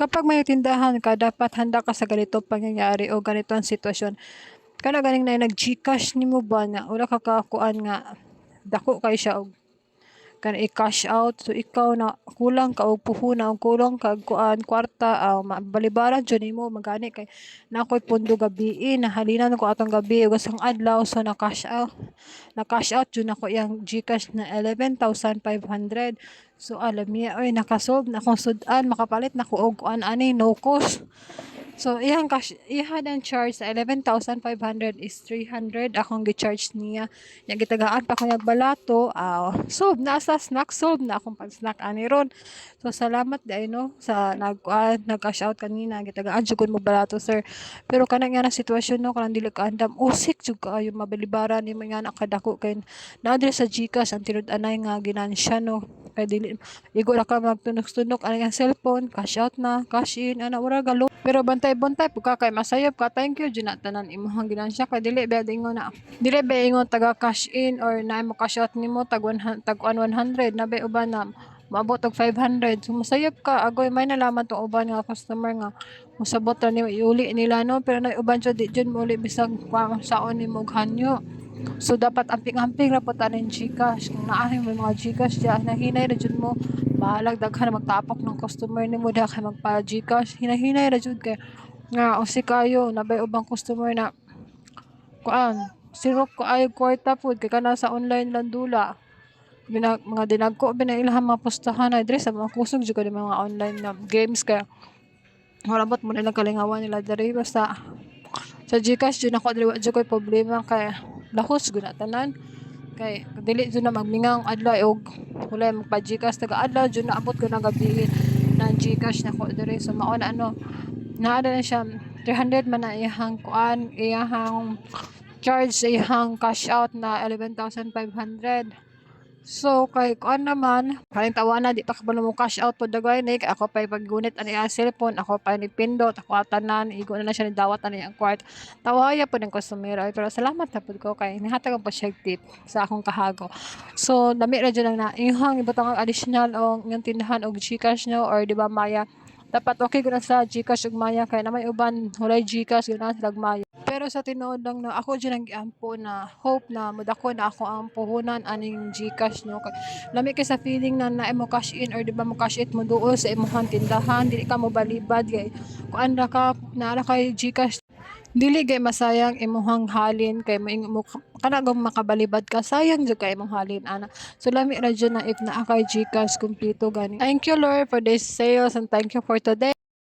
Kapag may tindahan ka, dapat handa ka sa ganitong pangyayari o ganitong sitwasyon. Kana ganing na nag-GCash nimo ba na wala ka kakuan nga dako kay siya og kana i-cash out, so ikaw na kulang ka og puhunan o kulang ka og kuan kwarta, balibaran jud nimo magani kay nakoy pundo gabii nahalinan ko atong gabi ug isang adlaw, so na-cash out jud nako iyang GCash na 11,500. So alam niya oy nakasolve na akong sudan, makapalit nako og kuan ani no cost. So iyang cash iha ang charge sa 11,500 is 300 akong gi-charge niya. Nya gitagaan pa ko niyang balato, solve na sa snack, solve na akong pag-snack ani ron. So salamat day no sa nag-cash out kanina, gitagaan jud mo balato sir. Pero kana nga na sitwasyon no kanang dili ka andam, usik jud kaayo mabalibaran nimo nga nakadako kay naa sa GCash ang tinud-anay nga ginansya no. Kay dili igo ra ka magtunok-tunok ani ang cellphone, cash out na, cash in ana ura galo. Pero bantay-bantay pagka kay masayop ka, thank you jud na tanan imong ginansya kay dili ba ingon na dili ba ingon taga cash in or na mo cash out nimo tag 100 na ba uban na maabot og 500. So masayop ka agoy may nalaman tong uban nga customer nga musabot ra nimo iuli nila no, pero na uban jud di jud mo uli bisag saon nimo og hanyo. So dapat amping-amping ra po tanan GCash. Kung naahay mo mga GCash diyan, hinahinay ra jud mo. Bahalag daghan na magtapok ng customer nimo diha kay magpa GCash. Hinahinay ra jud kay nga usi kayo nabay ubang customer na kuan sirok ko ay kwarta pud kay kana sa online lang dula. Mga dinagko binailang mga postahan na diri sa mga kusog jud kay mga online na games kay wala bot mo nilang kalingawan nila diri basta sa GCash jud ako dili wa jud koy problema kay lahos gud na tanan kay dili jud na magmingang adlaw og wala magpa GCash taga adlaw jud na abot ko na gabi na GCash nako diri, so mao na ano naa na siya 300 man na iyang kuan iyang charge sa iyang cash out na 11,500. So kay kuan naman kaning tawana di pa kabalo mo cash out pod dagway ni ako pa paggunit ani ang cellphone, ako pa ni pindot ako tanan igo na siya ni dawat ani ang kwart. Tawaya pod ang customer pero salamat na pod ko kay nihatag pa siya tip sa akong kahago. So lami ra jud lang na ihang ibutang additional og yung tindahan og GCash no or di ba Maya. Dapat okay gud na sa GCash ug Maya kay na may uban walay GCash gud na sila Maya. Pero sa tinuod lang na ako dyan ang giampo na hope na mudako na ako ang puhunan aning GCash no. Lami kay sa feeling na mo cash in or di ba mo cash it mo duol sa imong tindahan, dili ka mo balibad kay kuan ra ka naara kay GCash. Dili gay masayang imong halin kay mo kana gum makabalibad ka, sayang jud kay imong halin ana. So lami ra jud na if naa kay GCash kumpleto gani. Thank you Lord for this sales and thank you for today.